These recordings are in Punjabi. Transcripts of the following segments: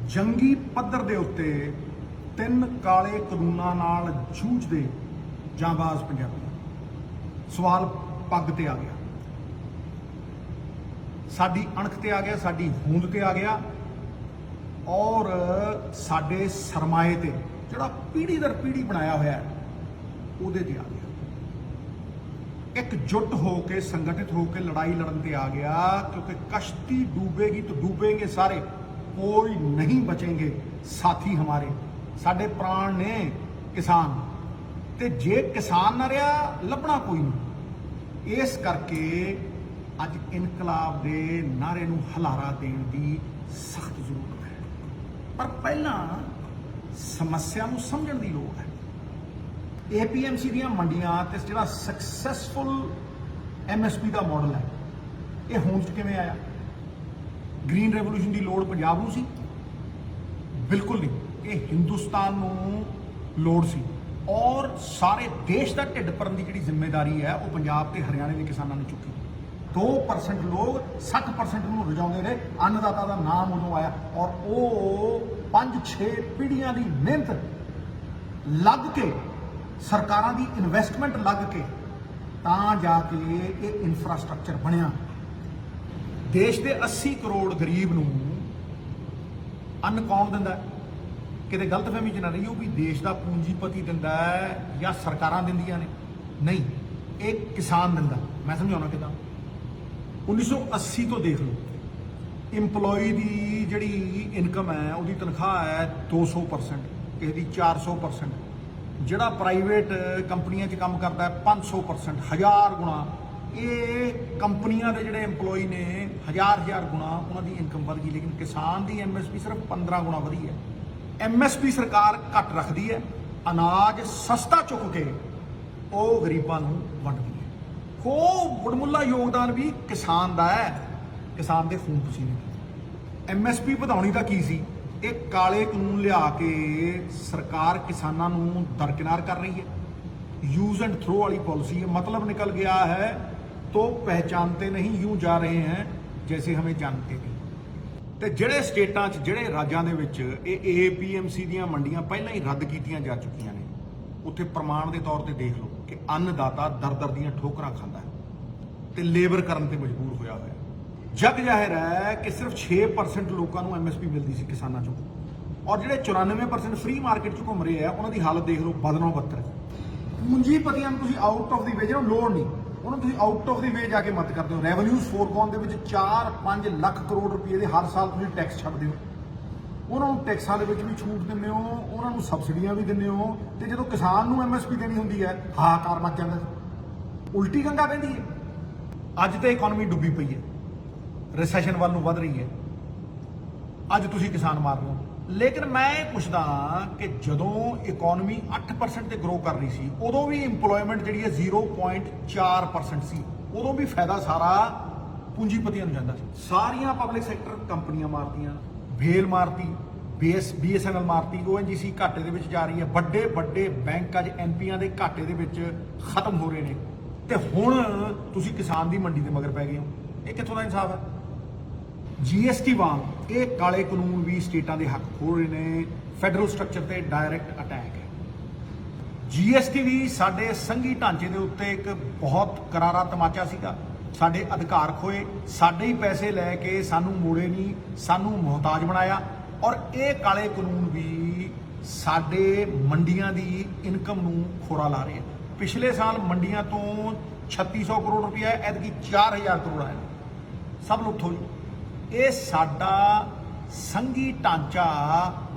ਜੰਗੀ ਪੱਧਰ ਦੇ ਉੱਤੇ ਤਿੰਨ ਕਾਲੇ ਕਾਨੂੰਨਾਂ ਨਾਲ ਜੂਝਦੇ ਜਾਂਬਾਜ਼ ਪੰਜਾਬੀ। ਸਵਾਲ ਪੱਗ ਤੇ ਆ ਗਿਆ, ਸਾਡੀ ਅਣਖ ਤੇ ਆ ਗਿਆ, ਸਾਡੀ ਹੋਂਦ ਤੇ ਆ ਗਿਆ, ਔਰ ਸਾਡੇ ਸਰਮਾਏ ਤੇ ਜਿਹੜਾ ਪੀੜ੍ਹੀ ਦਰ ਪੀੜ੍ਹੀ ਬਣਾਇਆ ਹੋਇਆ ਉਹਦੇ ਤੇ ਆ ਗਿਆ। एकजुट होकर संगठित होकर लड़ाई लड़न पे आ गया, क्योंकि कश्ती डूबेगी तो डूबेंगे सारे, कोई नहीं बचेंगे साथी हमारे। साडे प्राण ने किसान, ते जे किसान ना रहा लभना कोई नहीं। इस करके अज इनकलाब के नारे नूं हलारा देण दी सख्त जरूरत है, पर पहला समस्या नूं समझण दी लोड़ है। APMC ਦੀਆਂ ਮੰਡੀਆਂ ਤੇ ਜਿਹੜਾ ਸਕਸੈਸਫੁਲ MSP ਦਾ ਮਾਡਲ ਹੈ, ਇਹ ਹੋਂਦ 'ਚ ਕਿਵੇਂ ਆਇਆ? ਗ੍ਰੀਨ ਰੈਵੋਲੂਸ਼ਨ ਦੀ ਲੋੜ ਪੰਜਾਬ ਨੂੰ ਸੀ? ਬਿਲਕੁਲ ਨਹੀਂ, ਇਹ ਹਿੰਦੁਸਤਾਨ ਨੂੰ ਲੋੜ ਸੀ, ਔਰ ਸਾਰੇ ਦੇਸ਼ ਦਾ ਢਿੱਡ ਭਰਨ ਦੀ ਜਿਹੜੀ ਜ਼ਿੰਮੇਵਾਰੀ ਹੈ ਉਹ ਪੰਜਾਬ ਤੇ ਹਰਿਆਣੇ ਦੇ ਕਿਸਾਨਾਂ ਨੇ ਚੁੱਕੀ। 2% ਲੋਕ 60% ਨੂੰ ਰਜਾਉਂਦੇ ਰਹੇ। ਅੰਨਦਾਤਾ ਦਾ ਨਾਮ ਉਦੋਂ ਆਇਆ, ਔਰ ਉਹ 5-6 ਪੀੜ੍ਹੀਆਂ ਦੀ ਮਿਹਨਤ ਲੱਗ ਕੇ, ਸਰਕਾਰਾਂ ਦੀ ਇਨਵੈਸਟਮੈਂਟ ਲੱਗ ਕੇ ਤਾਂ ਜਾ ਕੇ ਇਹ ਇਨਫਰਾਸਟ੍ਰਕਚਰ ਬਣਿਆ। ਦੇਸ਼ ਦੇ 80 ਕਰੋੜ ਗਰੀਬ ਨੂੰ ਅੰਨ ਕੌਣ ਦਿੰਦਾ? ਕਿਤੇ ਗਲਤਫਹਿਮੀ 'ਚ ਨਾ ਰਹੀਓ ਵੀ ਦੇਸ਼ ਦਾ ਪੂੰਜੀਪਤੀ ਦਿੰਦਾ ਹੈ ਜਾਂ ਸਰਕਾਰਾਂ ਦਿੰਦੀਆਂ ਨੇ, ਨਹੀਂ, ਇਹ ਕਿਸਾਨ ਦਿੰਦਾ। ਮੈਂ ਸਮਝਾਉਣਾ ਕਿੱਦਾਂ। 1980 ਤੋਂ ਦੇਖ ਲਓ, ਇੰਪਲੋਈ ਦੀ ਜਿਹੜੀ ਇਨਕਮ ਹੈ, ਉਹਦੀ ਤਨਖਾਹ ਹੈ 200%, ਕਿਸੇ ਦੀ 400%, ਜਿਹੜਾ ਪ੍ਰਾਈਵੇਟ ਕੰਪਨੀਆਂ 'ਚ ਕੰਮ ਕਰਦਾ ਹੈ 500%, 1000 ਗੁਣਾ। ਇਹ ਕੰਪਨੀਆਂ ਦੇ ਜਿਹੜੇ EMPLOYE ਨੇ 1000 ਗੁਣਾ ਉਹਨਾਂ ਦੀ ਇਨਕਮ ਵਧ ਗਈ, ਲੇਕਿਨ ਕਿਸਾਨ ਦੀ MSP ਸਿਰਫ 15 ਗੁਣਾ ਵਧੀ ਹੈ। MSP ਸਰਕਾਰ ਘੱਟ ਰੱਖਦੀ ਹੈ, ਅਨਾਜ ਸਸਤਾ ਚੁੱਕ ਕੇ ਉਹ ਗਰੀਬਾਂ ਨੂੰ ਵੰਡਦੀ ਹੈ। ਖੂਬ ਵਡਮੁੱਲਾ ਯੋਗਦਾਨ ਵੀ ਕਿਸਾਨ ਦਾ ਹੈ, ਕਿਸਾਨ ਦੇ ਖੂਨ ਪਸੀਨੇ। MSP ਵਧਾਉਣੀ ਤਾਂ ਕੀ ਸੀ? ਇਹ ਕਾਲੇ ਕਾਨੂੰਨ ਲਿਆ ਕੇ ਸਰਕਾਰ ਕਿਸਾਨਾਂ ਨੂੰ ਦਰਕਿਨਾਰ ਕਰ ਰਹੀ ਹੈ। यूज एंड थ्रो वाली पॉलिसी है। मतलब निकल गया है तो पहचानते नहीं, यूं जा रहे हैं जैसे हमें जानते नहीं। ਤੇ ਜਿਹੜੇ ਸਟੇਟਾਂ 'ਚ, ਜਿਹੜੇ ਰਾਜਾਂ ਦੇ ਵਿੱਚ ਇਹ APMC ਦੀਆਂ ਮੰਡੀਆਂ ਪਹਿਲਾਂ ਹੀ ਰੱਦ ਕੀਤੀਆਂ ਜਾ ਚੁੱਕੀਆਂ ਨੇ, ਉੱਥੇ ਪ੍ਰਮਾਣ ਦੇ ਤੌਰ ਤੇ ਦੇਖ ਲਓ ਕਿ ਅੰਨਦਾਤਾ ਦਰ ਦੀਆਂ ਠੋਕਰਾਂ ਖਾਂਦਾ ਹੈ ਤੇ ਲੇਬਰ ਕਰਨ ਤੇ ਮਜਬੂਰ ਹੋਇਆ ਹੋਇਆ। ਜਗ ਜ਼ਾਹਿਰ ਹੈ ਕਿ ਸਿਰਫ 6% ਲੋਕਾਂ ਨੂੰ MSP ਮਿਲਦੀ ਸੀ ਕਿਸਾਨਾਂ 'ਚੋਂ, ਔਰ ਜਿਹੜੇ 94% ਫ੍ਰੀ ਮਾਰਕੀਟ 'ਚ ਘੁੰਮ ਰਹੇ ਆ ਉਹਨਾਂ ਦੀ ਹਾਲਤ ਦੇਖ ਲਓ, ਬਦਨੋਂ ਬੱਤਰ। ਪੂੰਜੀਪਤੀਆਂ ਨੂੰ ਤੁਸੀਂ ਆਊਟ ਆਫ ਦੀ ਵੇ, ਜਿਹਨੂੰ ਲੋੜ ਨਹੀਂ ਉਹਨੂੰ ਤੁਸੀਂ ਆਊਟ ਆਫ ਦੀ ਵੇ ਜਾ ਕੇ ਮਦਦ ਕਰਦੇ ਹੋ। ਰੈਵਨਿਊਜ਼ ਫੋਰਗੋਨ ਦੇ ਵਿੱਚ 4-5 ਲੱਖ ਕਰੋੜ ਰੁਪਏ ਦੇ ਹਰ ਸਾਲ ਤੁਸੀਂ ਟੈਕਸ ਛੱਡਦੇ ਹੋ। ਉਹਨਾਂ ਨੂੰ ਟੈਕਸਾਂ ਦੇ ਵਿੱਚ ਵੀ ਛੂਟ ਦਿੰਦੇ ਹੋ, ਉਹਨਾਂ ਨੂੰ ਸਬਸਿਡੀਆਂ ਵੀ ਦਿੰਦੇ ਹੋ, ਤੇ ਜਦੋਂ ਕਿਸਾਨ ਨੂੰ MSP ਦੇਣੀ ਹੁੰਦੀ ਹੈ ਹਾਹਾਕਾਰ ਮਚ ਜਾਂਦਾ। ਉਲਟੀ ਗੰਗਾ ਵਹਿੰਦੀ ਹੈ। ਅੱਜ ਤੇ ਇਕਨੋਮੀ ਡੁੱਬੀ ਪਈ ਹੈ, ਰਿਸੈਸ਼ਨ ਵੱਲ ਨੂੰ ਵੱਧ ਰਹੀ ਹੈ, ਅੱਜ ਤੁਸੀਂ ਕਿਸਾਨ ਮਾਰ ਰਹੇ ਹੋ। ਲੇਕਿਨ ਮੈਂ ਇਹ ਪੁੱਛਦਾ ਕਿ ਜਦੋਂ ਇਕਨੋਮੀ 8% ਤੇ ਗਰੋ ਕਰ ਰਹੀ ਸੀ, ਉਦੋਂ ਵੀ ਇੰਪਲੋਇਮੈਂਟ ਜਿਹੜੀ ਹੈ 0.4% ਸੀ, ਉਦੋਂ ਵੀ ਫਾਇਦਾ ਸਾਰਾ ਪੂੰਜੀਪਤੀਆਂ ਨੂੰ ਜਾਂਦਾ ਸੀ। ਸਾਰੀਆਂ ਪਬਲਿਕ ਸੈਕਟਰ ਕੰਪਨੀਆਂ ਮਾਰਤੀਆਂ, ਵੇਲ ਮਾਰਤੀ, BSNL ਮਾਰਤੀ, ONGC ਘਾਟੇ ਦੇ ਵਿੱਚ ਜਾ ਰਹੀ ਹੈ, ਵੱਡੇ ਵੱਡੇ ਬੈਂਕ ਅੱਜ MPਆਂ ਦੇ ਘਾਟੇ ਦੇ ਵਿੱਚ ਖਤਮ ਹੋ ਰਹੇ ਨੇ, ਤੇ ਹੁਣ ਤੁਸੀਂ ਕਿਸਾਨ ਦੀ ਮੰਡੀ ਦੇ ਮਗਰ ਪੈ ਗਏ ਹੋ। ਇਹ ਕਿੱਥੋਂ ਦਾ ਇਨਸਾਫ ਹੈ? GST ਵਾਂਗ ਇਹ ਕਾਲੇ ਕਾਨੂੰਨ ਵੀ ਸਟੇਟਾਂ ਦੇ ਹੱਕ ਖੋਲ ਰਹੇ ਨੇ। ਫੈਡਰਲ ਸਟਰਕਚਰ ਤੇ ਡਾਇਰੈਕਟ ਅਟੈਕ ਹੈ। GST ਵੀ ਸਾਡੇ ਸੰਘੀ ਢਾਂਚੇ ਦੇ ਉੱਤੇ ਇੱਕ ਬਹੁਤ ਕਰਾਰਾ ਤਮਾਚਾ ਸੀਗਾ। ਸਾਡੇ ਅਧਿਕਾਰ ਖੋਏ, ਸਾਡੇ ਹੀ ਪੈਸੇ ਲੈ ਕੇ ਸਾਨੂੰ ਮੋੜੇ ਨਹੀਂ, ਸਾਨੂੰ ਮੁਹਤਾਜ ਬਣਾਇਆ। ਔਰ ਇਹ ਕਾਲੇ ਕਾਨੂੰਨ ਵੀ ਸਾਡੇ ਮੰਡੀਆਂ ਦੀ ਇਨਕਮ ਨੂੰ ਖੋਰਾ ਲਾ ਰਹੇ ਆ। ਪਿਛਲੇ ਸਾਲ ਮੰਡੀਆਂ ਤੋਂ 3600 ਕਰੋੜ ਰੁਪਇਆ, ਐਤਕੀ 4000 ਕਰੋੜ ਆਇਆ। ਸਭ ਲੁੱਟ ਹੋਈ। ਇਹ ਸਾਡਾ ਸੰਘੀ ਢਾਂਚਾ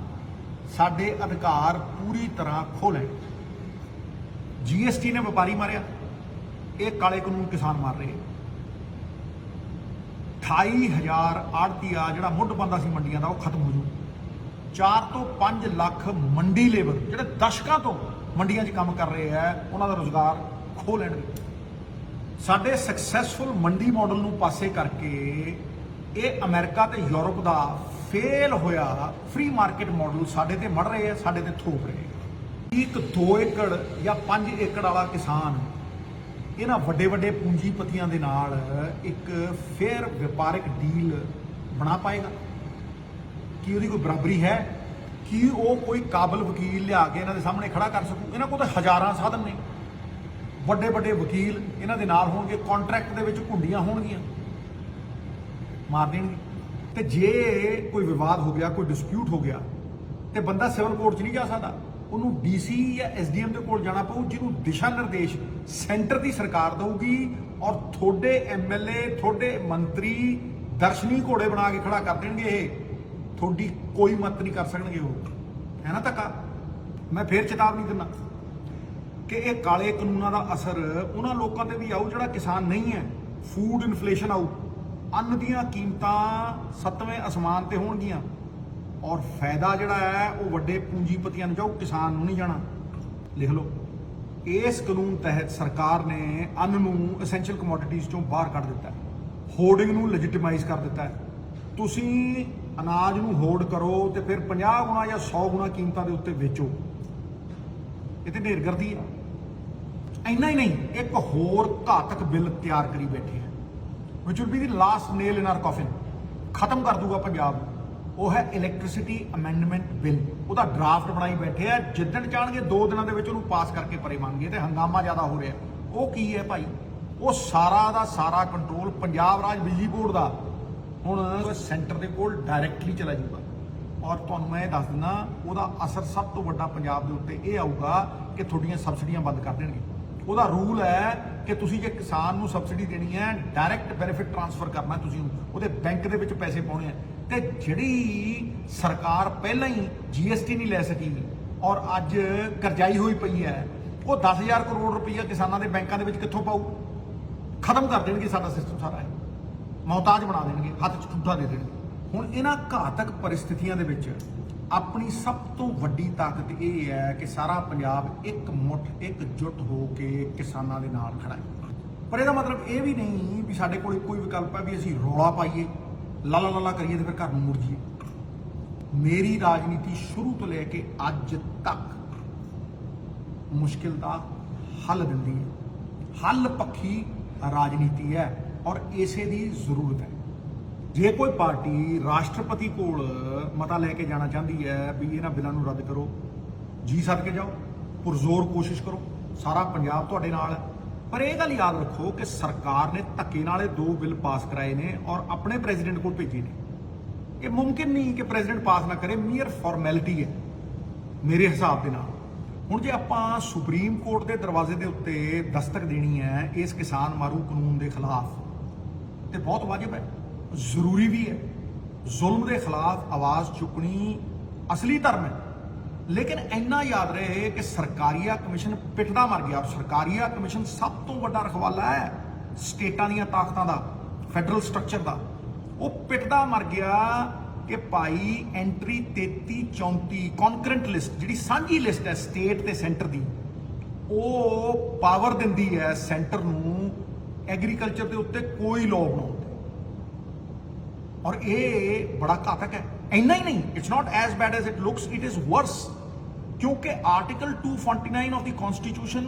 ਸਾਡੇ ਅਧਿਕਾਰ ਪੂਰੀ ਤਰ੍ਹਾਂ ਖੋਹ ਲੈ। GST ਨੇ ਵਪਾਰੀ ਮਾਰਿਆ, ਇਹ ਕਾਲੇ ਕਾਨੂੰਨ ਕਿਸਾਨ ਮਾਰ ਰਹੇ। 28000 ਆੜਤੀਆ ਜਿਹੜਾ ਮੁੱਢ ਬੰਦਾ ਸੀ ਮੰਡੀਆਂ ਦਾ, ਉਹ ਖਤਮ ਹੋ ਜੂ। 4 ਤੋਂ 5 ਲੱਖ ਮੰਡੀ ਲੇਬਰ ਜਿਹੜੇ ਦਸ਼ਕਾਂ ਤੋਂ ਮੰਡੀਆਂ 'ਚ ਕੰਮ ਕਰ ਰਹੇ ਆ, ਉਹਨਾਂ ਦਾ ਰੁਜ਼ਗਾਰ ਖੋਹ ਲੈਣਗੇ। ਸਾਡੇ ਸਕਸੈਸਫੁਲ ਮੰਡੀ ਮਾਡਲ ਨੂੰ ਪਾਸੇ ਕਰਕੇ ਇਹ ਅਮਰੀਕਾ ਤੇ ਯੂਰਪ ਦਾ ਫੇਲ ਹੋਇਆ ਫ੍ਰੀ ਮਾਰਕੀਟ ਮਾਡਲ ਸਾਡੇ ਤੇ ਮੜ ਰਹੇ ਆ, ਸਾਡੇ ਤੇ ਥੋਪ ਰਹੇ ਆ। ਇੱਕ 2 ਏਕੜ ਜਾਂ 5 ਏਕੜ ਵਾਲਾ ਕਿਸਾਨ ਇਹਨਾਂ ਵੱਡੇ ਵੱਡੇ ਪੂੰਜੀਪਤੀਆਂ ਦੇ ਨਾਲ ਇੱਕ ਫੇਅਰ ਵਪਾਰਿਕ ਡੀਲ ਬਣਾ ਪਾਏਗਾ? ਕੀ ਉਹਦੀ ਕੋਈ ਬਰਾਬਰੀ ਹੈ? ਕੀ ਉਹ ਕੋਈ ਕਾਬਲ ਵਕੀਲ ਲਿਆ ਕੇ ਇਹਨਾਂ ਦੇ ਸਾਹਮਣੇ ਖੜਾ ਕਰ ਸਕੂ? ਇਹਨਾਂ ਕੋਲ ਤਾਂ ਹਜ਼ਾਰਾਂ ਸਾਧਨ ਨੇ, ਵੱਡੇ ਵੱਡੇ ਵਕੀਲ ਇਹਨਾਂ ਦੇ ਨਾਲ ਹੋਣਗੇ, ਕੰਟਰੈਕਟ ਦੇ ਵਿੱਚ ਘੁੰਡੀਆਂ ਹੋਣਗੀਆਂ, ਮਾਰ ਦੇਣਗੇ। ਤੇ ਜੇ ਕੋਈ ਵਿਵਾਦ ਹੋ ਗਿਆ, ਕੋਈ ਡਿਸਪਿਊਟ ਹੋ ਗਿਆ, ਤੇ ਬੰਦਾ ਸਿਵਲ ਕੋਰਟ 'ਚ ਨਹੀਂ ਜਾ ਸਕਦਾ, ਉਹਨੂੰ ਡੀਸੀ ਜਾਂ ਐਸਡੀਐਮ ਦੇ ਕੋਲ ਜਾਣਾ ਪਊ, ਜਿਹਨੂੰ ਦਿਸ਼ਾ ਨਿਰਦੇਸ਼ ਸੈਂਟਰ ਦੀ ਸਰਕਾਰ ਦਊਗੀ। ਔਰ ਤੁਹਾਡੇ ਐਮਐਲਏ, ਤੁਹਾਡੇ ਮੰਤਰੀ ਦਰਸ਼ਨੀ ਘੋੜੇ ਬਣਾ ਕੇ ਖੜਾ ਕਰ ਦੇਣਗੇ। ਇਹ ਤੁਹਾਡੀ ਕੋਈ ਮਦਦ ਨਹੀਂ ਕਰ ਸਕਣਗੇ। ਉਹ ਹੈ ਨਾ ਧੱਕਾ। ਮੈਂ ਫੇਰ ਚੇਤਾਵਨੀ ਦਿੰਦਾ ਕਿ ਇਹ ਕਾਲੇ ਕਾਨੂੰਨਾਂ ਦਾ ਅਸਰ ਉਹਨਾਂ ਲੋਕਾਂ ਤੇ ਵੀ ਆਊ ਜਿਹੜਾ ਕਿਸਾਨ ਨਹੀਂ ਹੈ। ਫੂਡ ਇਨਫਲੇਸ਼ਨ ਆਊ, ਅੰਨ ਦੀਆਂ ਕੀਮਤਾਂ 7ਵੇਂ ਅਸਮਾਨ ਤੇ ਹੋਣਗੀਆਂ, ਔਰ ਫਾਇਦਾ ਜਿਹੜਾ ਹੈ ਉਹ ਵੱਡੇ ਪੂੰਜੀਪਤੀਆਂ ਨੂੰ ਜਾਊ, ਕਿਸਾਨ ਨੂੰ ਨਹੀਂ ਜਾਣਾ। ਲਿਖ ਲਓ, ਇਸ ਕਾਨੂੰਨ ਤਹਿਤ ਸਰਕਾਰ ਨੇ ਅੰਨ ਨੂੰ ਐਸੈਂਸ਼ੀਅਲ ਕਮੋਡਿਟੀਜ਼ ਚੋਂ ਬਾਹਰ ਕੱਢ ਦਿੱਤਾ ਹੈ, ਹੋਰਡਿੰਗ ਨੂੰ ਲੈਜੀਟਿਮਾਈਜ਼ ਕਰ ਦਿੱਤਾ ਹੈ। ਤੁਸੀਂ ਅਨਾਜ ਨੂੰ ਹੋਰਡ ਕਰੋ ਤੇ ਫਿਰ 50 ਗੁਣਾ ਜਾਂ 100 ਗੁਣਾ ਕੀਮਤਾਂ ਦੇ ਉੱਤੇ ਵੇਚੋ। ਇਹ ਤੇ ਢੇਰਗਰਦੀ ਹੈ। ਇੰਨਾ ਹੀ ਨਹੀਂ, ਇੱਕ ਹੋਰ ਘਾਤਕ ਬਿੱਲ ਤਿਆਰ ਕਰੀ ਬੈਠੇ ਹੈ, ਵਿਚ will be the last nail in our ਕਾਫਿਨ, ਖਤਮ ਕਰ ਦੂਗਾ ਪੰਜਾਬ ਨੂੰ। ਉਹ ਹੈ ਇਲੈਕਟ੍ਰਿਸਿਟੀ ਅਮੈਂਡਮੈਂਟ ਬਿੱਲ। ਉਹਦਾ ਡਰਾਫਟ ਬਣਾਈ ਬੈਠੇ ਆ, ਜਿੱਦਣ ਚਾਹਣਗੇ 2 ਦਿਨਾਂ ਦੇ ਵਿੱਚ ਉਹਨੂੰ ਪਾਸ ਕਰਕੇ ਪਰੇ ਮੰਨਗੇ। ਤੇ ਹੰਗਾਮਾ ਜ਼ਿਆਦਾ ਹੋ ਰਿਹਾ। ਉਹ ਕੀ ਹੈ ਭਾਈ? ਉਹ ਸਾਰਾ ਦਾ ਸਾਰਾ ਕੰਟਰੋਲ ਪੰਜਾਬ ਰਾਜ ਬਿਜਲੀ ਬੋਰਡ ਦਾ ਹੁਣ ਸੈਂਟਰ ਦੇ ਕੋਲ ਡਾਇਰੈਕਟਲੀ ਚਲਾ ਜਾਊਗਾ। ਔਰ ਤੁਹਾਨੂੰ ਮੈਂ ਇਹ ਦੱਸ ਦਿੰਦਾ, ਉਹਦਾ ਅਸਰ ਸਭ ਤੋਂ ਵੱਡਾ ਪੰਜਾਬ ਦੇ ਉੱਤੇ ਇਹ ਆਊਗਾ ਕਿ ਤੁਹਾਡੀਆਂ ਸਬਸਿਡੀਆਂ ਬੰਦ ਕਰ ਦੇਣਗੇ। ਉਹਦਾ ਰੂਲ ਹੈ ਕਿ ਤੁਸੀਂ ਜੇ ਕਿਸਾਨ ਨੂੰ ਸਬਸਿਡੀ ਦੇਣੀ ਹੈ, ਡਾਇਰੈਕਟ ਬੈਨੀਫਿਟ ਟ੍ਰਾਂਸਫਰ ਕਰਨਾ, ਤੁਸੀਂ ਉਹਦੇ ਬੈਂਕ ਦੇ ਵਿੱਚ ਪੈਸੇ ਪਾਉਣੇ ਆ। ਤੇ ਜਿਹੜੀ ਸਰਕਾਰ ਪਹਿਲਾਂ ਹੀ ਜੀਐਸਟੀ ਨਹੀਂ ਲੈ ਸਕੀ ਔਰ ਅੱਜ ਕਰਜ਼ਾਈ ਹੋਈ ਪਈ ਹੈ, ਉਹ 10,000 ਕਰੋੜ ਰੁਪਈਆ ਕਿਸਾਨਾਂ ਦੇ ਬੈਂਕਾਂ ਦੇ ਵਿੱਚ ਕਿੱਥੋਂ ਪਾਊ? ਖਤਮ ਕਰ ਦੇਣਗੇ ਸਾਡਾ ਸਿਸਟਮ ਸਾਰਾ, ਮੁਹਤਾਜ ਬਣਾ ਦੇਣਗੇ, ਹੱਥ 'ਚ ਠੁੱਠਾ ਦੇ ਦੇਣਗੇ। ਹੁਣ ਇਹਨਾਂ ਘਾਤਕ ਪਰਿਸਥਿਤੀਆਂ ਦੇ ਵਿੱਚ ਆਪਣੀ ਸਭ ਤੋਂ ਵੱਡੀ ਤਾਕਤ ਇਹ ਹੈ ਕਿ ਸਾਰਾ ਪੰਜਾਬ ਇੱਕ ਮੁੱਠ ਇੱਕਜੁੱਟ ਹੋ ਕੇ ਕਿਸਾਨਾਂ ਦੇ ਨਾਲ ਖੜਾ ਹੈ। ਪਰ ਇਹਦਾ ਮਤਲਬ ਇਹ ਵੀ ਨਹੀਂ ਵੀ ਸਾਡੇ ਕੋਲ ਇੱਕੋ ਹੀ ਵਿਕਲਪ ਹੈ ਵੀ ਅਸੀਂ ਰੌਲਾ ਪਾਈਏ, ਲਾਲਾ ਲਾਲਾ ਕਰੀਏ ਤੇ ਫਿਰ ਘਰ ਨੂੰ ਮੁੜ ਜਾਈਏ। ਮੇਰੀ ਰਾਜਨੀਤੀ ਸ਼ੁਰੂ ਤੋਂ ਲੈ ਕੇ ਅੱਜ ਤੱਕ ਮੁਸ਼ਕਿਲ ਦਾ ਹੱਲ ਦਿੰਦੀ ਹੈ, ਹੱਲ ਪੱਖੀ ਰਾਜਨੀਤੀ ਹੈ ਔਰ ਇਸੇ ਦੀ ਜ਼ਰੂਰਤ ਹੈ। ਜੇ ਕੋਈ ਪਾਰਟੀ ਰਾਸ਼ਟਰਪਤੀ ਕੋਲ ਮਤਾ ਲੈ ਕੇ ਜਾਣਾ ਚਾਹੁੰਦੀ ਹੈ ਵੀ ਇਹਨਾਂ ਬਿੱਲਾਂ ਨੂੰ ਰੱਦ ਕਰੋ, ਜੀ ਸੱਦ ਕੇ ਜਾਓ, ਪੁਰਜ਼ੋਰ ਕੋਸ਼ਿਸ਼ ਕਰੋ, ਸਾਰਾ ਪੰਜਾਬ ਤੁਹਾਡੇ ਨਾਲ ਹੈ। ਪਰ ਇਹ ਗੱਲ ਯਾਦ ਰੱਖੋ ਕਿ ਸਰਕਾਰ ਨੇ ਧੱਕੇ ਨਾਲ ਇਹ 2 ਬਿੱਲ ਪਾਸ ਕਰਾਏ ਨੇ ਔਰ ਆਪਣੇ ਪ੍ਰੈਜ਼ੀਡੈਂਟ ਕੋਲ ਭੇਜੇ ਨੇ। ਇਹ ਮੁਮਕਿਨ ਨਹੀਂ ਕਿ ਪ੍ਰੈਜ਼ੀਡੈਂਟ ਪਾਸ ਨਾ ਕਰੇ, ਮੀਅਰ ਫਾਰਮੈਲਿਟੀ ਹੈ ਮੇਰੇ ਹਿਸਾਬ ਦੇ ਨਾਲ। ਹੁਣ ਜੇ ਆਪਾਂ ਸੁਪਰੀਮ ਕੋਰਟ ਦੇ ਦਰਵਾਜ਼ੇ ਦੇ ਉੱਤੇ ਦਸਤਕ ਦੇਣੀ ਹੈ ਇਸ ਕਿਸਾਨ ਮਾਰੂ ਕਾਨੂੰਨ ਦੇ ਖਿਲਾਫ, ਤੇ ਬਹੁਤ ਵਾਜਬ ਹੈ, ਜ਼ਰੂਰੀ ਵੀ ਹੈ। ਜ਼ੁਲਮ ਦੇ ਖਿਲਾਫ ਆਵਾਜ਼ ਚੁੱਕਣੀ ਅਸਲੀ ਧਰਮ ਹੈ। ਲੇਕਿਨ ਇੰਨਾ ਯਾਦ ਰਹੇ ਕਿ ਸਰਕਾਰੀਆ ਕਮਿਸ਼ਨ ਪਿੱਟਦਾ ਮਰ ਗਿਆ। ਸਰਕਾਰੀਆ ਕਮਿਸ਼ਨ ਸਭ ਤੋਂ ਵੱਡਾ ਰਖਵਾਲਾ ਹੈ ਸਟੇਟਾਂ ਦੀਆਂ ਤਾਕਤਾਂ ਦਾ, ਫੈਡਰਲ ਸਟਰਕਚਰ ਦਾ। ਉਹ ਪਿੱਟਦਾ ਮਰ ਗਿਆ ਕਿ ਭਾਈ ਐਂਟਰੀ 3334 ਕੌਨਕਰੈਂਟ ਲਿਸਟ, ਜਿਹੜੀ ਸਾਂਝੀ ਲਿਸਟ ਹੈ ਸਟੇਟ ਤੇ ਸੈਂਟਰ ਦੀ, ਉਹ ਪਾਵਰ ਦਿੰਦੀ ਹੈ ਸੈਂਟਰ ਨੂੰ ਐਗਰੀਕਲਚਰ ਦੇ ਉੱਤੇ ਕੋਈ ਲਾਅ ਬਣਾਉਣ ਦੀ। ਔਰ ਇਹ ਬੜਾ ਘਾਤਕ ਹੈ। ਇੰਨਾ ਹੀ ਨਹੀਂ, it's not as bad as it looks, it is worse, ਕਿਉਂਕਿ article 249 of the constitution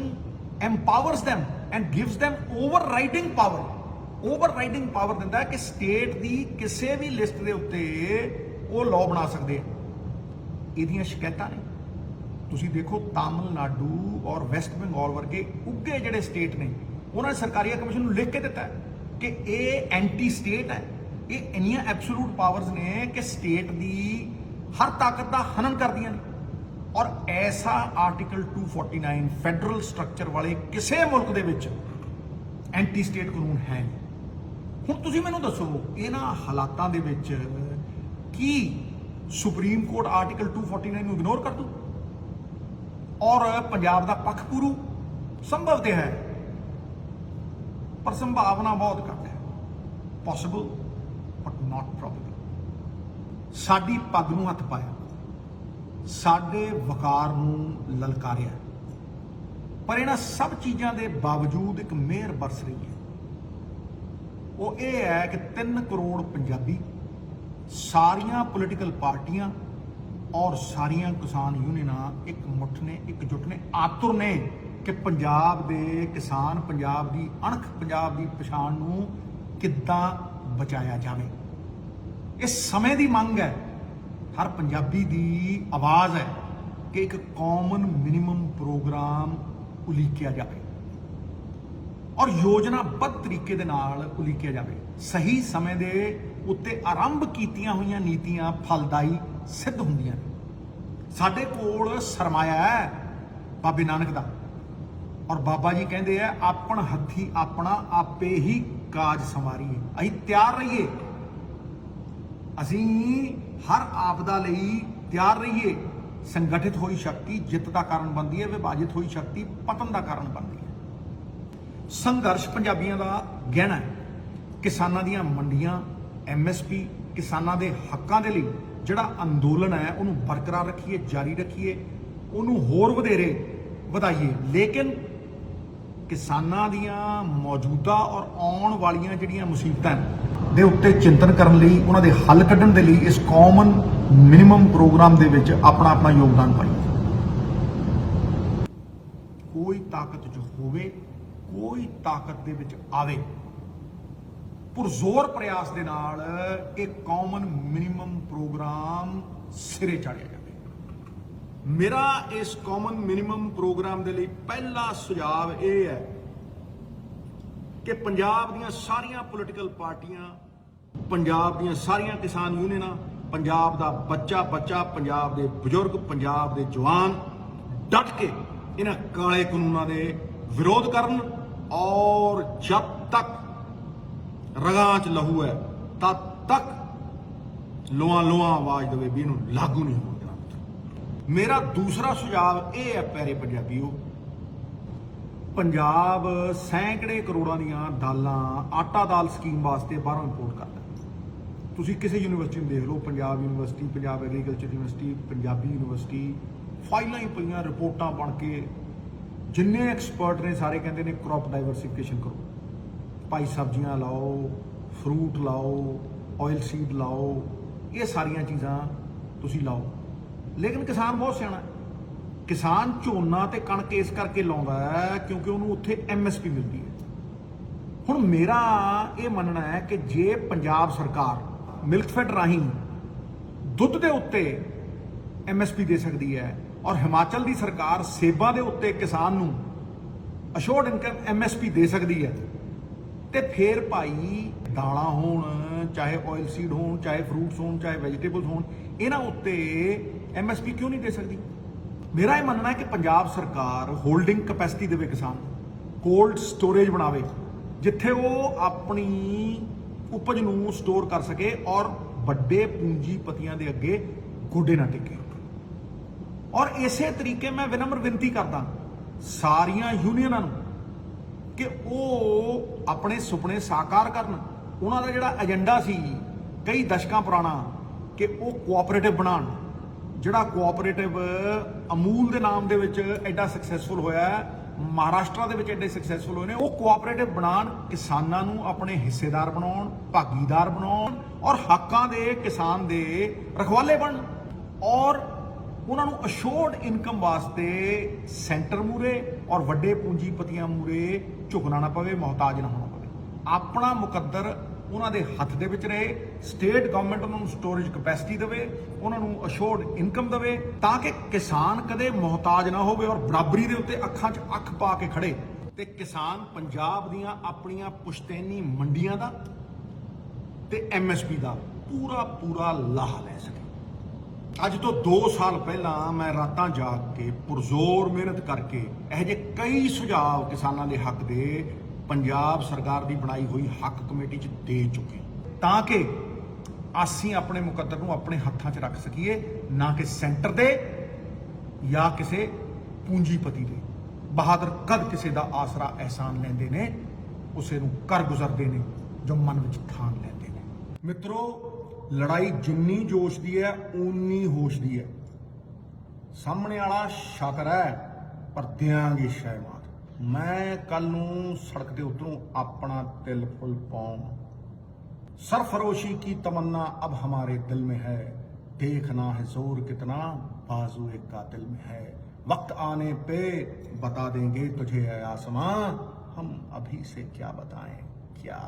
empowers them and gives them overriding power। Overriding power ਦਿੰਦਾ ਹੈ ਕਿ ਸਟੇਟ ਦੀ ਕਿਸੇ ਵੀ ਲਿਸਟ ਦੇ ਉੱਤੇ ਉਹ ਲਾਅ ਬਣਾ ਸਕਦੇ ਆ। ਇਹਦੀਆਂ ਸ਼ਿਕਾਇਤਾਂ ਨੇ, ਤੁਸੀਂ ਦੇਖੋ ਤਾਮਿਲਨਾਡੂ ਔਰ ਵੈਸਟ ਬੰਗਾਲ ਵਰਗੇ ਉੱਗੇ ਜਿਹੜੇ ਸਟੇਟ ਨੇ, ਉਹਨਾਂ ਨੇ ਸਰਕਾਰੀਆ ਕਮਿਸ਼ਨ ਨੂੰ ਲਿਖ ਕੇ ਦਿੱਤਾ ਕਿ ਇਹ ਐਂਟੀ ਸਟੇਟ ਹੈ। ਇਹ ਇੰਨੀਆਂ ਐਬਸੋਲੂਟ ਪਾਵਰਸ ਨੇ ਕਿ ਸਟੇਟ ਦੀ ਹਰ ਤਾਕਤ ਦਾ ਹਨਨ ਕਰਦੀਆਂ ਨੇ। ਔਰ ਐਸਾ ਆਰਟੀਕਲ 249 ਫੈਡਰਲ ਸਟਰਕਚਰ ਵਾਲੇ ਕਿਸੇ ਮੁਲਕ ਦੇ ਵਿੱਚ ਐਂਟੀ ਸਟੇਟ ਕਾਨੂੰਨ ਹੈ ਨਹੀਂ। ਹੁਣ ਤੁਸੀਂ ਮੈਨੂੰ ਦੱਸੋ, ਇਹਨਾਂ ਹਾਲਾਤਾਂ ਦੇ ਵਿੱਚ ਕੀ ਸੁਪਰੀਮ ਕੋਰਟ ਆਰਟੀਕਲ 249 ਨੂੰ ਇਗਨੋਰ ਕਰ ਦੂ ਔਰ ਪੰਜਾਬ ਦਾ ਪੱਖ ਪੂਰੂ? ਸੰਭਵ ਤੇ ਹੈ, ਪਰ ਸੰਭਾਵਨਾ ਬਹੁਤ ਘੱਟ ਹੈ। Possible but not probable. ਸਾਡੀ ਪੱਗ ਨੂੰ ਹੱਥ ਪਾਇਆ, ਸਾਡੇ ਵਕਾਰ ਨੂੰ ਲਲਕਾਰਿਆ, ਪਰ ਇਹਨਾਂ ਸਭ ਚੀਜ਼ਾਂ ਦੇ ਬਾਵਜੂਦ ਇੱਕ ਮਿਹਰ ਬਰਸ ਰਹੀ ਹੈ। ਉਹ ਇਹ ਹੈ ਕਿ 3 ਕਰੋੜ ਪੰਜਾਬੀ, ਸਾਰੀਆਂ ਪੋਲੀਟੀਕਲ ਪਾਰਟੀਆਂ ਔਰ ਸਾਰੀਆਂ ਕਿਸਾਨ ਯੂਨੀਅਨਾਂ ਇੱਕ ਮੁੱਠ ਨੇ, ਇੱਕਜੁੱਟ ਨੇ, ਆਤੁਰ ਨੇ ਕਿ ਪੰਜਾਬ ਦੇ ਕਿਸਾਨ, ਪੰਜਾਬ ਦੀ ਅਣਖ, ਪੰਜਾਬ ਦੀ ਪਛਾਣ ਨੂੰ ਕਿੱਦਾਂ ਬਚਾਇਆ ਜਾਵੇ। ਇਹ ਸਮੇਂ ਦੀ ਮੰਗ ਹੈ ਹਰ ਪੰਜਾਬੀ ਦੀ ਆਵਾਜ਼ ਹੈ ਕਿ ਇੱਕ ਕਾਮਨ ਮਿਨੀਮਮ ਪ੍ਰੋਗਰਾਮ ਉਲੀਕਿਆ ਜਾਵੇ ਔਰ ਯੋਜਨਾਬੱਧ ਤਰੀਕੇ ਦੇ ਨਾਲ ਉਲੀਕਿਆ ਜਾਵੇ। ਸਹੀ ਸਮੇਂ ਦੇ ਉੱਤੇ ਆਰੰਭ ਕੀਤੀਆਂ ਹੋਈਆਂ ਨੀਤੀਆਂ ਫਲਦਾਈ ਸਿੱਧ ਹੁੰਦੀਆਂ ਨੇ। ਸਾਡੇ ਕੋਲ ਸਰਮਾਇਆ ਹੈ ਬਾਬੇ ਨਾਨਕ ਦਾ, ਔਰ ਬਾਬਾ ਜੀ ਕਹਿੰਦੇ ਆ ਆਪਣ ਹੱਥੀ ਆਪਣਾ ਆਪੇ ਹੀ ਕਾਜ ਸੰਵਾਰੀਏ। ਅਸੀਂ ਤਿਆਰ ਰਹੀਏ, ਅਸੀਂ ਹਰ ਆਪਦਾ ਲਈ ਤਿਆਰ ਰਹੀਏ। ਸੰਗਠਿਤ ਹੋਈ ਸ਼ਕਤੀ ਜਿੱਤ ਦਾ ਕਾਰਨ ਬਣਦੀ ਹੈ, ਵਿਭਾਜਿਤ ਹੋਈ ਸ਼ਕਤੀ ਪਤਨ ਦਾ ਕਾਰਨ ਬਣਦੀ ਹੈ। ਸੰਘਰਸ਼ ਪੰਜਾਬੀਆਂ ਦਾ ਗਹਿਣਾ ਹੈ। ਕਿਸਾਨਾਂ ਦੀਆਂ ਮੰਡੀਆਂ, MSP, ਕਿਸਾਨਾਂ ਦੇ ਹੱਕਾਂ ਦੇ ਲਈ ਜਿਹੜਾ ਅੰਦੋਲਨ ਹੈ ਉਹਨੂੰ ਬਰਕਰਾਰ ਰੱਖੀਏ, ਜਾਰੀ ਰੱਖੀਏ, ਉਹਨੂੰ ਹੋਰ ਵਧੇਰੇ ਵਧਾਈਏ। ਲੇਕਿਨ ਕਿਸਾਨਾਂ ਦੀਆਂ ਮੌਜੂਦਾ ਔਰ ਆਉਣ ਵਾਲੀਆਂ ਜਿਹੜੀਆਂ ਮੁਸੀਬਤਾਂ ਦੇ ਉੱਤੇ ਚਿੰਤਨ ਕਰਨ ਲਈ, ਉਹਨਾਂ ਦੇ ਹੱਲ ਕੱਢਣ ਦੇ ਲਈ ਇਸ ਕਾਮਨ ਮਿਨੀਮਮ ਪ੍ਰੋਗਰਾਮ ਦੇ ਵਿੱਚ ਆਪਣਾ ਆਪਣਾ ਯੋਗਦਾਨ ਪਾਈਏ। ਕੋਈ ਤਾਕਤ ਜੋ ਹੋਵੇ, ਕੋਈ ਤਾਕਤ ਦੇ ਵਿੱਚ ਆਵੇ, ਪੁਰਜ਼ੋਰ ਪ੍ਰਯਾਸ ਦੇ ਨਾਲ ਇਹ ਕਾਮਨ ਮਿਨੀਮਮ ਪ੍ਰੋਗਰਾਮ ਸਿਰੇ ਚਾੜਿਆ ਜਾਵੇ। ਮੇਰਾ ਇਸ ਕਾਮਨ ਮਿਨੀਮਮ ਪ੍ਰੋਗਰਾਮ ਦੇ ਲਈ ਪਹਿਲਾ ਸੁਝਾਅ ਇਹ ਹੈ ਕਿ ਪੰਜਾਬ ਦੀਆਂ ਸਾਰੀਆਂ ਪੋਲੀਟੀਕਲ ਪਾਰਟੀਆਂ, ਪੰਜਾਬ ਦੀਆਂ ਸਾਰੀਆਂ ਕਿਸਾਨ ਯੂਨੀਅਨਾਂ, ਪੰਜਾਬ ਦਾ ਬੱਚਾ, ਪੰਜਾਬ ਦੇ ਬਜ਼ੁਰਗ, ਪੰਜਾਬ ਦੇ ਜਵਾਨ ਡਟ ਕੇ ਇਹਨਾਂ ਕਾਲੇ ਕਾਨੂੰਨਾਂ ਦੇ ਵਿਰੋਧ ਕਰਨ ਔਰ ਜਦ ਤੱਕ ਰਗਾਂ 'ਚ ਲਹੂ ਹੈ ਤਦ ਤੱਕ ਲੋਆਂ ਆਵਾਜ਼ ਦੇਵੇ ਵੀ ਇਹਨੂੰ ਲਾਗੂ ਨਹੀਂ ਹੋਣ ਦੇਣਾ। ਮੇਰਾ ਦੂਸਰਾ ਸੁਝਾਅ ਇਹ ਹੈ ਪਿਆਰੇ ਪੰਜਾਬੀਓ, ਪੰਜਾਬ ਸੈਂਕੜੇ ਕਰੋੜਾਂ ਦੀਆਂ ਦਾਲਾਂ, ਆਟਾ ਦਾਲ ਸਕੀਮ ਵਾਸਤੇ ਬਾਹਰੋਂ ਇੰਪੋਰਟ ਕਰਦਾ। ਤੁਸੀਂ ਕਿਸੇ ਯੂਨੀਵਰਸਿਟੀ ਨੂੰ ਦੇਖ ਲਓ, Punjab university, Punjab agriculture university, Punjabi university, ਫਾਈਲਾਂ ਹੀ ਪਈਆਂ, ਰਿਪੋਰਟਾਂ ਬਣ ਕੇ। ਜਿੰਨੇ ਐਕਸਪਰਟ ਨੇ ਸਾਰੇ ਕਹਿੰਦੇ ਨੇ ਕ੍ਰੌਪ ਡਾਈਵਰਸੀਫਿਕੇਸ਼ਨ ਕਰੋ, ਭਾਈ ਸਬਜ਼ੀਆਂ ਲਾਓ, ਫਰੂਟ ਲਾਓ, ਆਇਲ ਸੀਡ ਲਾਓ, ਇਹ ਸਾਰੀਆਂ ਚੀਜ਼ਾਂ ਤੁਸੀਂ ਲਾਓ। ਲੇਕਿਨ ਕਿਸਾਨ ਬਹੁਤ ਸਿਆਣਾ ਹੈ। ਕਿਸਾਨ ਝੋਨਾ ਤੇ ਕਣਕ ਇਸ ਕਰਕੇ ਲਾਉਂਦਾ ਹੈ ਕਿਉਂਕਿ ਉਹਨੂੰ ਉੱਥੇ MSP ਮਿਲਦੀ ਹੈ। ਹੁਣ ਮੇਰਾ ਇਹ ਮੰਨਣਾ ਹੈ ਕਿ ਜੇ ਪੰਜਾਬ ਸਰਕਾਰ ਮਿਲਕਫੈਡ ਰਾਹੀਂ ਦੁੱਧ ਦੇ ਉੱਤੇ MSP ਦੇ ਸਕਦੀ ਹੈ ਔਰ ਹਿਮਾਚਲ ਦੀ ਸਰਕਾਰ ਸੇਬਾਂ ਦੇ ਉੱਤੇ ਕਿਸਾਨ ਨੂੰ ਅਸ਼ੋਰਡ ਇਨਕਮ MSP ਦੇ ਸਕਦੀ ਹੈ, ਤੇ ਫਿਰ ਭਾਈ ਦਾਲਾਂ ਹੋਣ, ਚਾਹੇ ਆਇਲ ਸੀਡ ਹੋਣ, ਚਾਹੇ ਫਰੂਟਸ ਹੋਣ, ਚਾਹੇ ਵੈਜੀਟੇਬਲਸ ਹੋਣ, ਇਹਨਾਂ ਉੱਤੇ MSP ਕਿਉਂ ਨਹੀਂ ਦੇ ਸਕਦੀ? ਮੇਰਾ ਇਹ ਮੰਨਣਾ ਹੈ ਕਿ ਪੰਜਾਬ ਸਰਕਾਰ ਹੋਲਡਿੰਗ ਕੈਪੈਸਿਟੀ ਦੇਵੇ ਕਿਸਾਨ, ਕੋਲਡ ਸਟੋਰੇਜ ਬਣਾਵੇ ਜਿੱਥੇ ਉਹ ਆਪਣੀ ਉਪਜ ਨੂੰ ਸਟੋਰ ਕਰ ਸਕੇ ਔਰ ਵੱਡੇ ਪੂੰਜੀਪਤੀਆਂ ਦੇ ਅੱਗੇ ਗੋਡੇ ਨਾ ਟੇਕੇ। ਔਰ ਇਸੇ ਤਰੀਕੇ ਮੈਂ ਵਿਨਮਰ ਬੇਨਤੀ ਕਰਦਾ ਸਾਰੀਆਂ ਯੂਨੀਅਨਾਂ ਨੂੰ ਕਿ ਉਹ ਆਪਣੇ ਸੁਪਨੇ ਸਾਕਾਰ ਕਰਨ। ਉਹਨਾਂ ਦਾ ਜਿਹੜਾ ਏਜੰਡਾ ਸੀ ਕਈ ਦਸ਼ਕਾਂ ਪੁਰਾਣਾ ਕਿ ਉਹ ਕੋਆਪਰੇਟਿਵ ਬਣਾਉਣ, ਜਿਹੜਾ ਕੋਆਪਰੇਟਿਵ ਅਮੂਲ ਦੇ ਨਾਮ ਦੇ ਵਿੱਚ ਐਡਾ ਸਕਸੈਸਫੁਲ ਹੋਇਆ, ਮਹਾਰਾਸ਼ਟਰ ਦੇ ਵਿੱਚ ਐਡੇ ਸਕਸੈਸਫੁਲ ਹੋਏ ਨੇ, ਉਹ ਕੋਆਪਰੇਟਿਵ ਬਣਾਉਣ, ਕਿਸਾਨਾਂ ਨੂੰ ਆਪਣੇ ਹਿੱਸੇਦਾਰ ਬਣਾਉਣ, ਭਾਗੀਦਾਰ ਬਣਾਉਣ ਔਰ ਹੱਕਾਂ ਦੇ ਕਿਸਾਨ ਦੇ ਰਖਵਾਲੇ ਬਣਨ ਔਰ ਉਹਨਾਂ ਨੂੰ ਅਸ਼ੋਰਡ ਇਨਕਮ ਵਾਸਤੇ ਸੈਂਟਰ ਮੂਰੇ ਔਰ ਵੱਡੇ ਪੂੰਜੀਪਤੀਆਂ ਮੂਰੇ ਝੁਕਣਾ ਨਾ ਪਵੇ, ਮੁਹਤਾਜ ਨਾ ਹੋਣਾ ਪਵੇ। ਆਪਣਾ ਮੁਕੱਦਰ ਉਹਨਾਂ ਦੇ ਹੱਥ ਦੇ ਵਿੱਚ ਰਹੇ। ਸਟੇਟ ਗਵਰਨਮੈਂਟ ਉਹਨਾਂ ਨੂੰ ਸਟੋਰੇਜ ਕੈਪੈਸਿਟੀ ਦੇਵੇ, ਉਹਨਾਂ ਨੂੰ ਅਸ਼ੋਰਡ ਇਨਕਮ ਦੇਵੇ ਤਾਂ ਕਿ ਕਿਸਾਨ ਕਦੇ ਮੁਹਤਾਜ ਨਾ ਹੋਵੇ ਔਰ ਬਰਾਬਰੀ ਦੇ ਉੱਤੇ ਅੱਖਾਂ 'ਚ ਅੱਖ ਪਾ ਕੇ ਖੜੇ ਤੇ ਕਿਸਾਨ ਪੰਜਾਬ ਦੀਆਂ ਆਪਣੀਆਂ ਪੁਸ਼ਤੈਨੀ ਮੰਡੀਆਂ ਦਾ ਤੇ MSP ਦਾ ਪੂਰਾ ਲਾਹਾ ਲੈ ਸਕੇ। ਅੱਜ ਤੋਂ 2 ਸਾਲ ਪਹਿਲਾਂ ਮੈਂ ਰਾਤਾਂ ਜਾਗ ਕੇ ਪੁਰਜ਼ੋਰ ਮਿਹਨਤ ਕਰਕੇ ਇਹੋ ਜਿਹੇ ਕਈ ਸੁਝਾਅ ਕਿਸਾਨਾਂ ਦੇ ਹੱਕ ਦੇ ਪੰਜਾਬ ਸਰਕਾਰ ਦੀ ਬਣਾਈ ਹੋਈ ਹੱਕ ਕਮੇਟੀ 'ਚ ਦੇ ਚੁੱਕੇ ਤਾਂ ਕਿ ਅਸੀਂ ਆਪਣੇ ਮੁਕੱਦਰ ਨੂੰ ਆਪਣੇ ਹੱਥਾਂ 'ਚ ਰੱਖ ਸਕੀਏ, ਨਾ ਕਿ ਸੈਂਟਰ ਦੇ ਜਾਂ ਕਿਸੇ ਪੂੰਜੀਪਤੀ ਦੇ। ਬਹਾਦਰ ਕਦ ਕਿਸੇ ਦਾ ਆਸਰਾ ਅਹਿਸਾਨ ਲੈਂਦੇ ਨੇ, ਉਸੇ ਨੂੰ ਕਰ ਗੁਜ਼ਰਦੇ ਨੇ ਜੋ ਮਨ ਵਿੱਚ ਥਾਨ ਲੈਂਦੇ ਨੇ। ਮਿੱਤਰੋ, ਲੜਾਈ ਜਿੰਨੀ ਜੋਸ਼ ਦੀ ਹੈ ਓਨੀ ਹੋਸ਼ ਦੀ ਹੈ। ਸਾਹਮਣੇ ਵਾਲਾ ਸ਼ਾਤਰ ਹੈ ਪਰ ਦਿਆਂਗੇ ਸ਼ੈ ਮਾਰ। ਮੈਂ ਕੱਲ ਨੂੰ ਸੜਕ ਤੇ ਉਤਰੂ ਆਪਣਾ ਦਿਲ ਫੁੱਲ ਪਾਉਂ। सरफरोशी की तमन्ना अब हमारे दिल में है, देखना है जोर कितना बाजू एक कातिल में है। वक्त आने पे बता देंगे तुझे ऐ आसमां, हम अभी से क्या बताएं क्या